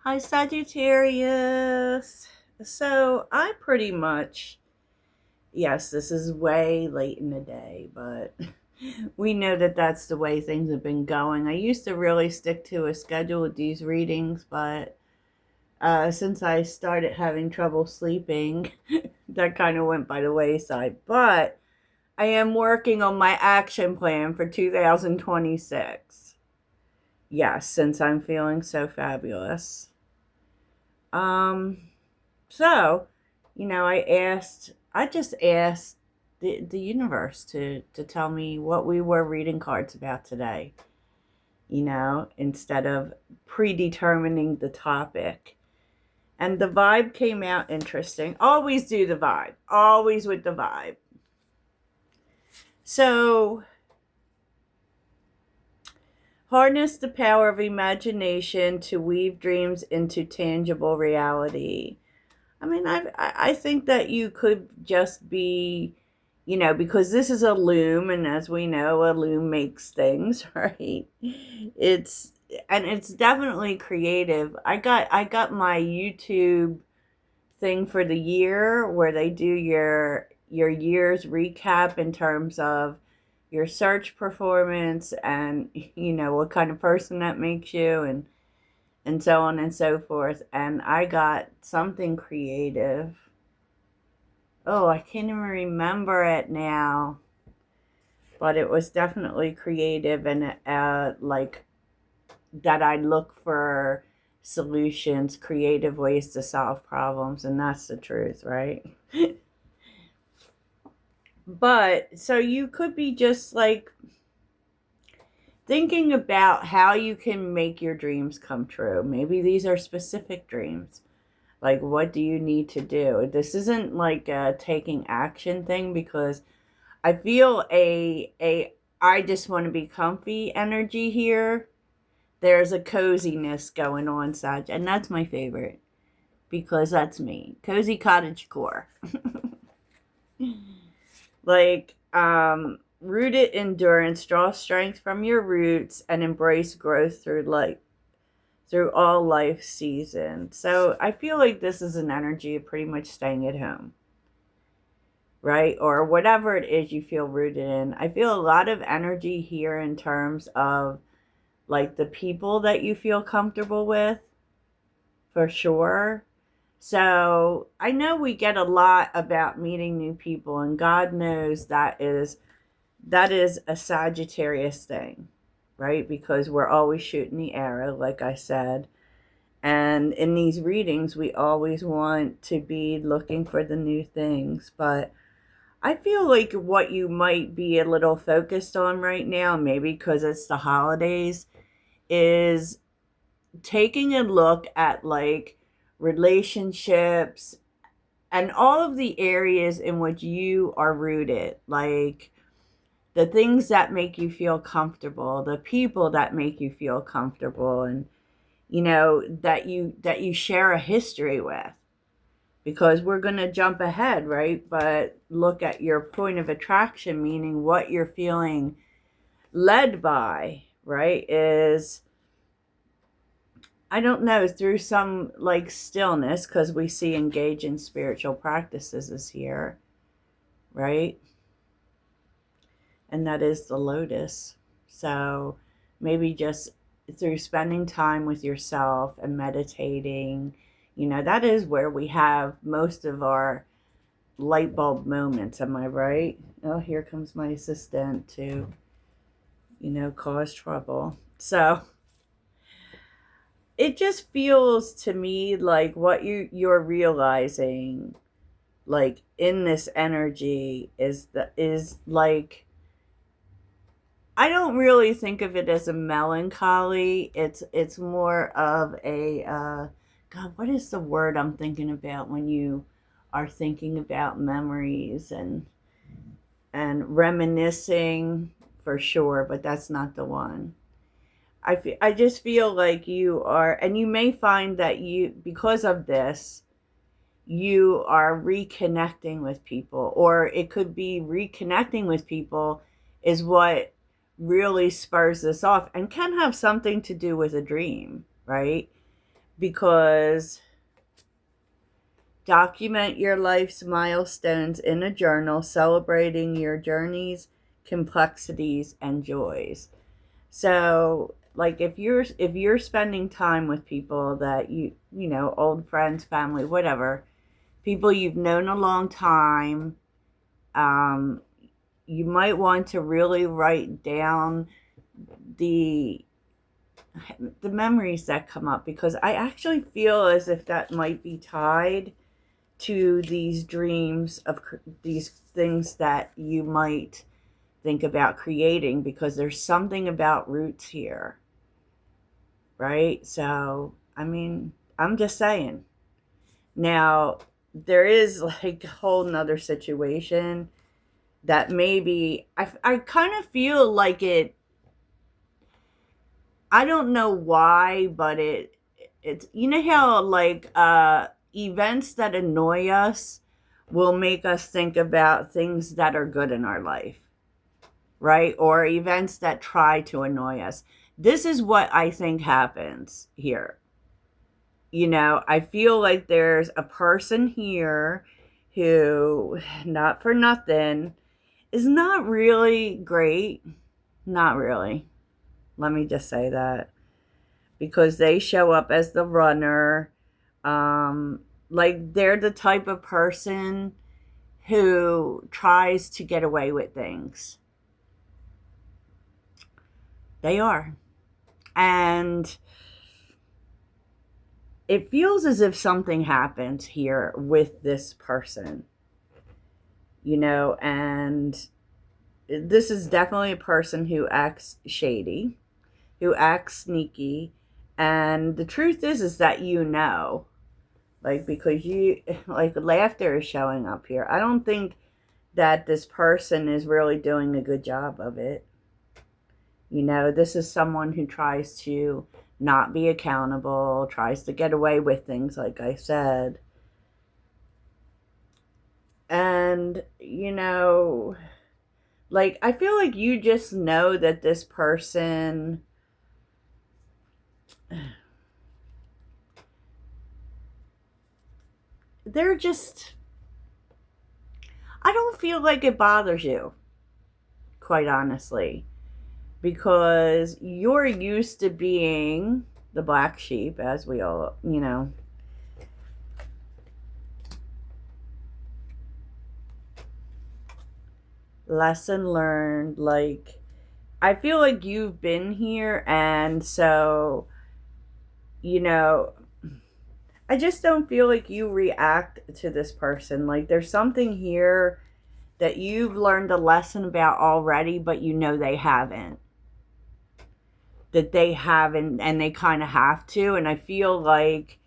Hi, Sagittarius. So, I pretty much, yes, this is way late in the day, but we know that that's the way things have been going. I used to really stick to a schedule with these readings, but since I started having trouble sleeping, that kind of went by the wayside. But I am working on my action plan for 2026. Yes, since I'm feeling so fabulous. Um, So, I just asked the universe to tell me what we were reading cards about today, instead of predetermining the topic. And the vibe came out interesting. Always do the vibe, always with the vibe. So, harness the power of imagination to weave dreams into tangible reality. I mean, I think that you could just be, because this is a loom, and as we know, a loom makes things, right? It's and it's definitely creative. I got my YouTube thing for the year where they do your year's recap in terms of your search performance and what kind of person that makes you and so on and so forth. And I got something creative. Oh, I can't even remember it now, but it was definitely creative and like that. I look for solutions, creative ways to solve problems, and that's the truth, right? But so you could be just like thinking about how you can make your dreams come true. Maybe these are specific dreams. Like, what do you need to do? This isn't like a taking action thing because I feel a I just want to be comfy energy here. There's a coziness going on, Sag, and that's my favorite because that's me. Cozy cottage core. Like, rooted endurance, draw strength from your roots and embrace growth through all life seasons. So I feel like this is an energy of pretty much staying at home, right? Or whatever it is you feel rooted in. I feel a lot of energy here in terms of like the people that you feel comfortable with, for sure. So I know we get a lot about meeting new people, and God knows that is a Sagittarius thing, right? Because we're always shooting the arrow, like I said. And in these readings, we always want to be looking for the new things. But I feel like what you might be a little focused on right now, maybe because it's the holidays, is taking a look at like relationships and all of the areas in which you are rooted. Like the things that make you feel comfortable, the people that make you feel comfortable, and that you share a history with, because we're going to jump ahead, right? But look at your point of attraction, meaning what you're feeling led by, right? Is, I don't know, through some like stillness, because we see engage in spiritual practices is here, right? And that is the lotus. So maybe just through spending time with yourself and meditating, that is where we have most of our light bulb moments. Am I right? Oh, here comes my assistant to, cause trouble. So it just feels to me like what you're realizing, like in this energy, is like, I don't really think of it as a melancholy. It's more of a God. What is the word I'm thinking about when you are thinking about memories and reminiscing, for sure? But that's not the one. I just feel like you are, and you may find that because of this, you are reconnecting with people, or it could be reconnecting with people is what really spurs this off and can have something to do with a dream, right? because document your life's milestones in a journal, celebrating your journeys, complexities, and joys. So, like, if you're spending time with people that you know, old friends, family, whatever, people you've known a long time, um, you might want to really write down the the memories that come up, because I actually feel as if that might be tied to these dreams of these things that you might think about creating, because there's something about roots here, right? So, I mean, I'm just saying. Now, there is like a whole nother situation that maybe I kind of feel like it. I don't know why, but it's, you know how like events that annoy us will make us think about things that are good in our life, right? Or events that try to annoy us. This is what I think happens here. You know, I feel like there's a person here who, not for nothing, is not really great. Not really. Let me just say that. Because they show up as the runner. Like, they're the type of person who tries to get away with things. They are. And it feels as if something happens here with this person, you know, and this is definitely a person who acts shady, who acts sneaky. And the truth is that, you know, like, because you, like, laughter is showing up here. I don't think that this person is really doing a good job of it. You know, this is someone who tries to not be accountable, tries to get away with things, like I said. And, you know, like, I feel like you just know that this person, they're just, I don't feel like it bothers you, quite honestly, because you're used to being the black sheep, as we all, you know. Lesson learned. Like, I feel like you've been here, and so, you know, I just don't feel like you react to this person. Like, there's something here that you've learned a lesson about already, but you know they haven't. That they haven't, and they kind of have to. And I feel like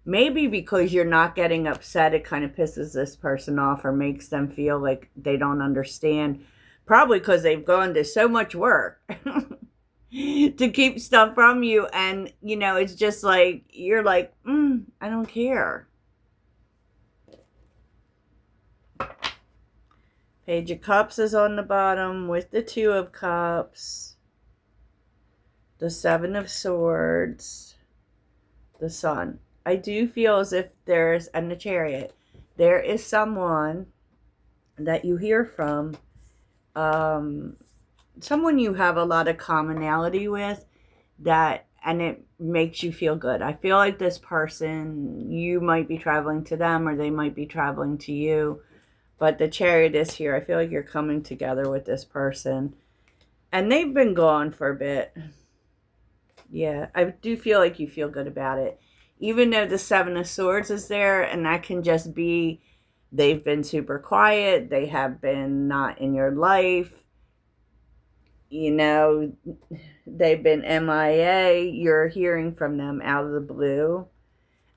maybe because you're not getting upset, it kind of pisses this person off or makes them feel like they don't understand. Probably because they've gone to so much work to keep stuff from you. And, you know, it's just like, you're like, I don't care. Page of Cups is on the bottom with the Two of Cups, the Seven of Swords, the Sun. I do feel as if there's, and the Chariot, there is someone that you hear from, someone you have a lot of commonality with, that, and it makes you feel good. I feel like this person, you might be traveling to them or they might be traveling to you. But the Chariot is here. I feel like you're coming together with this person. And they've been gone for a bit. Yeah, I do feel like you feel good about it. Even though the Seven of Swords is there, and that can just be they've been super quiet, they have been not in your life, you know, they've been MIA, you're hearing from them out of the blue.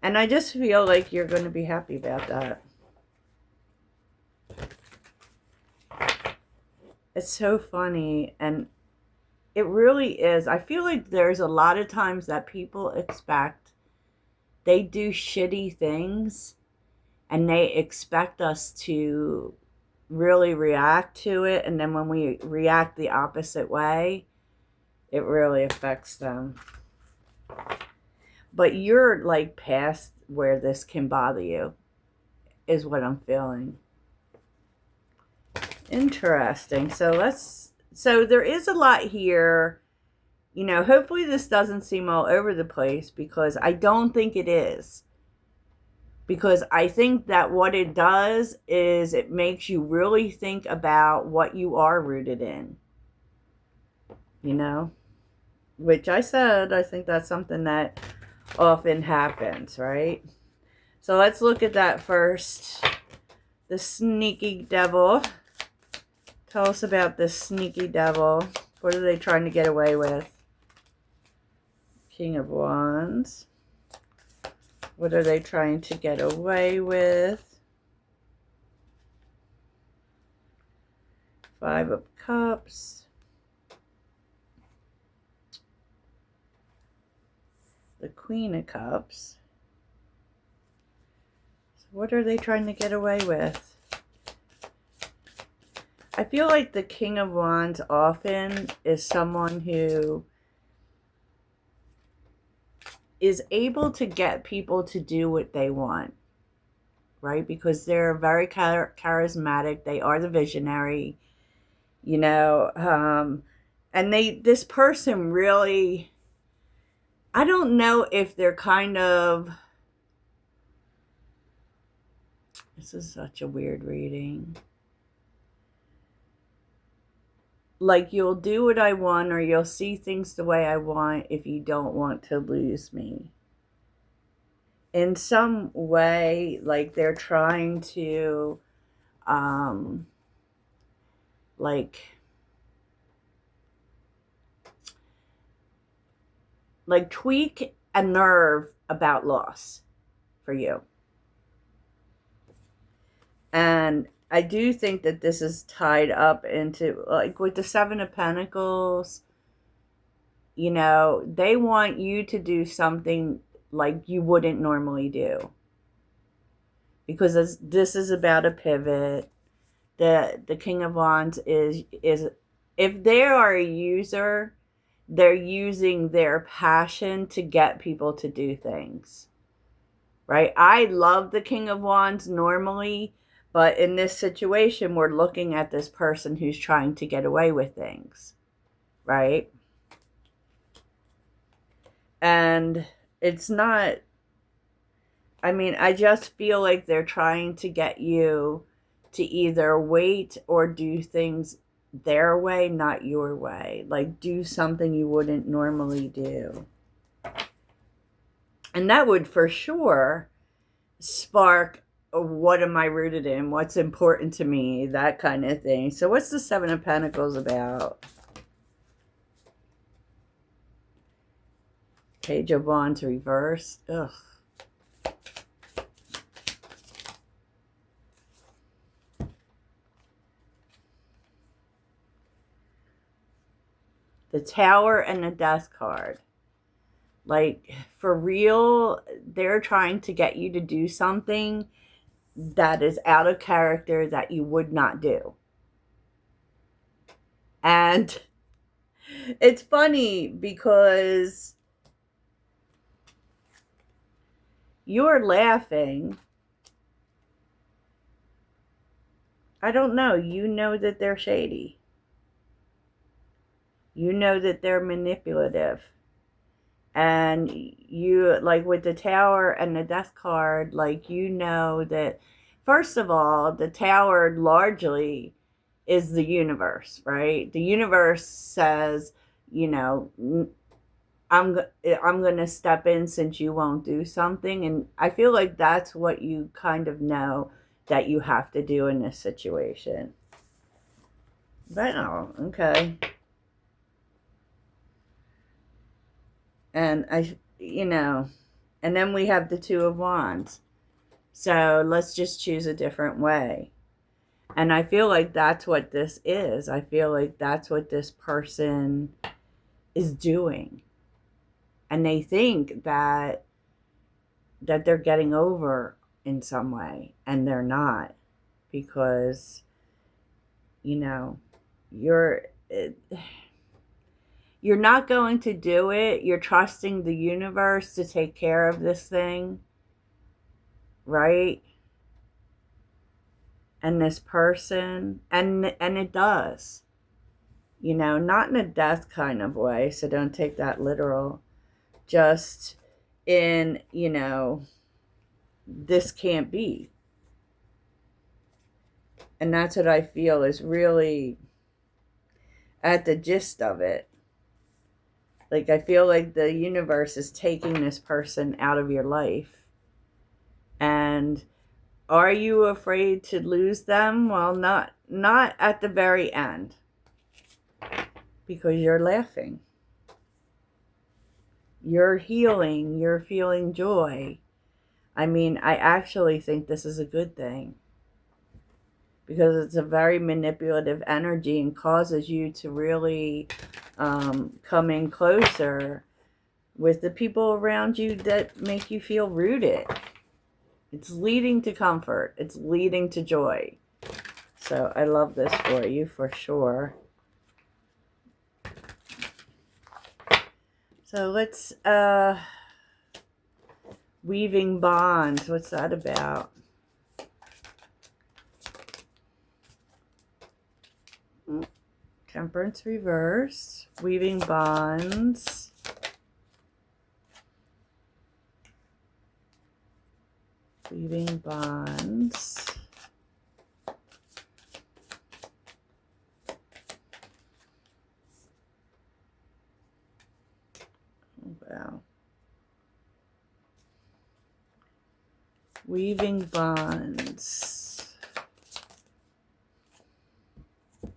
And I just feel like you're going to be happy about that. It's so funny, and it really is. I feel like there's a lot of times that people expect, they do shitty things, and they expect us to really react to it. And then when we react the opposite way, it really affects them. But you're like past where this can bother you, is what I'm feeling. Interesting. So there is a lot here. You know, hopefully this doesn't seem all over the place, because I don't think it is. Because I think that what it does is it makes you really think about what you are rooted in. You know? Which I said, I think that's something that often happens, right? So let's look at that first. The sneaky devil. Tell us about this sneaky devil. What are they trying to get away with? King of Wands. What are they trying to get away with? Five of Cups. The Queen of Cups. So what are they trying to get away with? I feel like the King of Wands often is someone who is able to get people to do what they want, right? Because they're very charismatic. They are the visionary, you know, and this person really, I don't know if they're kind of, this is such a weird reading. Like, you'll do what I want, or you'll see things the way I want if you don't want to lose me. In some way, like they're trying to, like tweak a nerve about loss for you. And I do think that this is tied up into, like, with the Seven of Pentacles, you know, they want you to do something like you wouldn't normally do. Because this is about a pivot. The King of Wands is if they are a user, they're using their passion to get people to do things. Right? I love the King of Wands normally, but in this situation, we're looking at this person who's trying to get away with things, right? And it's not, I mean, I just feel like they're trying to get you to either wait or do things their way, not your way. Like, do something you wouldn't normally do. And that would for sure spark, what am I rooted in? What's important to me? That kind of thing. So what's the Seven of Pentacles about? Page of Wands reversed. Ugh. The Tower and the Death card. Like, for real, they're trying to get you to do something that is out of character that you would not do. And it's funny because you're laughing. I don't know. You know that they're shady. You know that they're manipulative. And you, like with the Tower and the Death card, like, you know that, first of all, the Tower largely is the universe, right? The universe says, you know, I'm going to step in since you won't do something. And I feel like that's what you kind of know that you have to do in this situation. But no, okay. And you know, and then we have the Two of Wands. So let's just choose a different way. And I feel like that's what this is. I feel like that's what this person is doing. And they think that they're getting over in some way, and they're not, because, you know, you're not going to do it. You're trusting the universe to take care of this thing, right? And this person, and it does. You know, not in a death kind of way, so don't take that literal. Just in, you know, this can't be. And that's what I feel is really at the gist of it. Like, I feel like the universe is taking this person out of your life. And are you afraid to lose them? Well, not at the very end. Because you're laughing. You're healing. You're feeling joy. I mean, I actually think this is a good thing. Because it's a very manipulative energy and causes you to really come in closer with the people around you that make you feel rooted. It's leading to comfort. It's leading to joy. So I love this for you for sure. So let's, weaving bonds. What's that about? Temperance reverse. Weaving bonds. Weaving bonds. Oh, wow. Weaving bonds. Oh.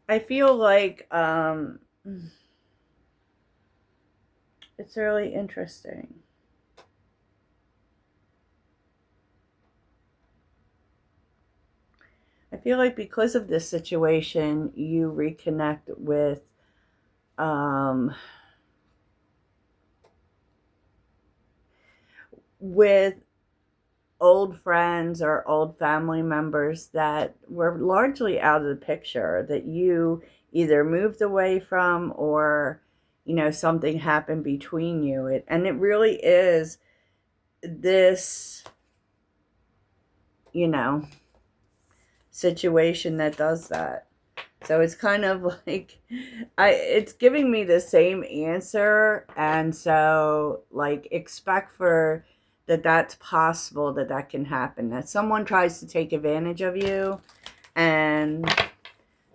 I feel like it's really interesting. I feel like because of this situation, you reconnect with old friends or old family members that were largely out of the picture, that you either moved away from or, you know, something happened between you. And it really is this, you know, situation that does that. So it's kind of like, it's giving me the same answer. And so, like, expect for that's possible, that can happen, that someone tries to take advantage of you. And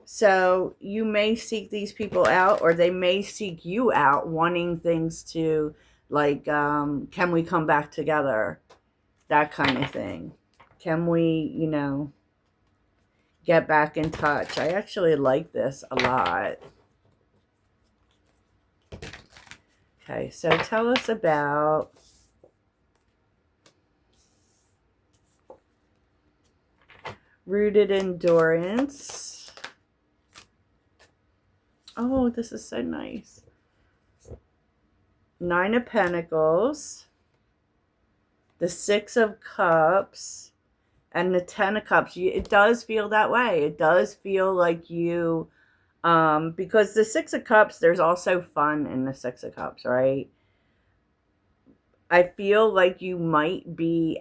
so you may seek these people out, or they may seek you out, wanting things to, like, can we come back together? That kind of thing. Can we, you know, get back in touch? I actually like this a lot. Okay, so tell us about rooted endurance. Oh, this is so nice. 9 of Pentacles, the 6 of Cups, and the 10 of Cups. It does feel that way. It does feel like you, because the 6 of Cups, there's also fun in the 6 of Cups, right? I feel like you might be,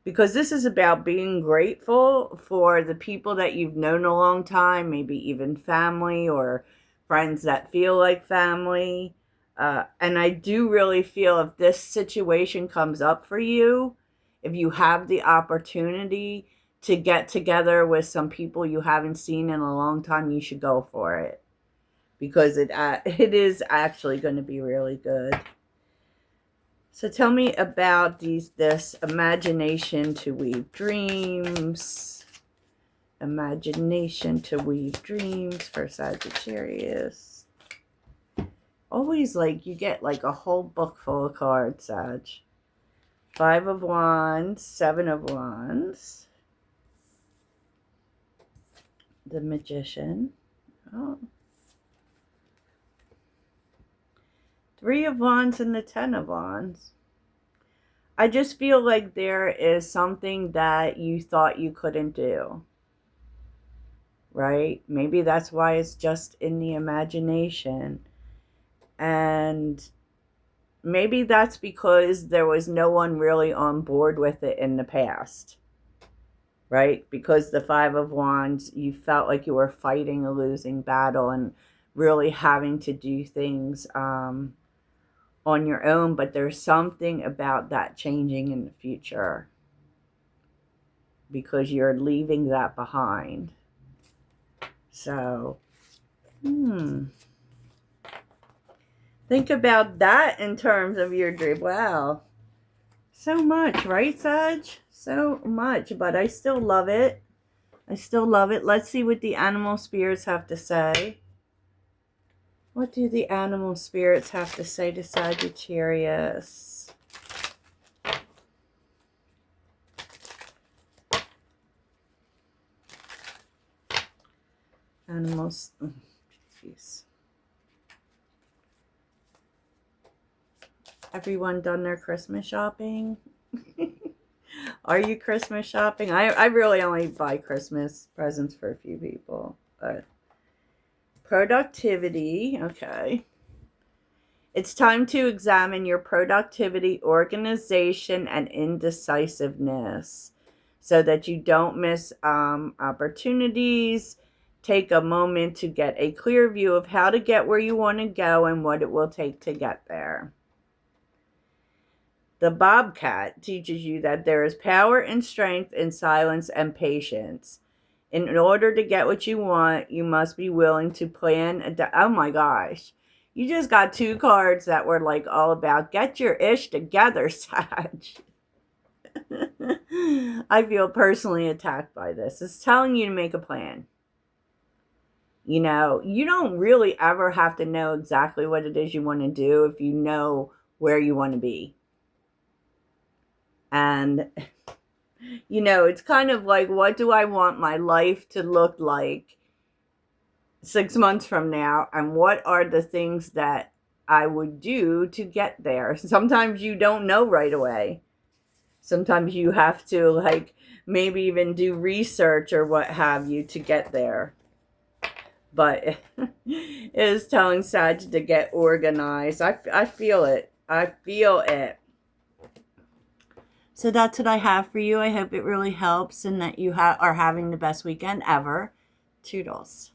because this is about being grateful for the people that you've known a long time, maybe even family or friends that feel like family. And I do really feel if this situation comes up for you, if you have the opportunity to get together with some people you haven't seen in a long time, you should go for it. Because it is actually going to be really good. So tell me about this imagination to weave dreams. Imagination to weave dreams for Sagittarius. Always like you get like a whole book full of cards, Sag. 5 of Wands, 7 of Wands. The Magician. Oh. 3 of Wands and the 10 of Wands. I just feel like there is something that you thought you couldn't do. right? Maybe that's why it's just in the imagination. And maybe that's because there was no one really on board with it in the past, right? Because the Five of Wands, you felt like you were fighting a losing battle and really having to do things on your own. But there's something about that changing in the future because you're leaving that behind. So, think about that in terms of your dream. Wow. So much, right, Sag? So much, but I still love it. I still love it. Let's see what the animal spirits have to say. What do the animal spirits have to say to Sagittarius? Animals. Jeez. Everyone done their Christmas shopping? Are you Christmas shopping? I really only buy Christmas presents for a few people. But productivity. Okay. It's time to examine your productivity, organization, and indecisiveness so that you don't miss opportunities. Take a moment to get a clear view of how to get where you want to go and what it will take to get there. The Bobcat teaches you that there is power and strength in silence and patience. In order to get what you want, you must be willing to plan. Oh my gosh. You just got two cards that were like all about get your ish together, Sag. I feel personally attacked by this. It's telling you to make a plan. You know, you don't really ever have to know exactly what it is you want to do if you know where you want to be. And, you know, it's kind of like, what do I want my life to look like 6 months from now? And what are the things that I would do to get there? Sometimes you don't know right away. Sometimes you have to, like, maybe even do research or what have you to get there. But it is telling Sag to get organized. I feel it. I feel it. So that's what I have for you. I hope it really helps and that you are having the best weekend ever. Toodles.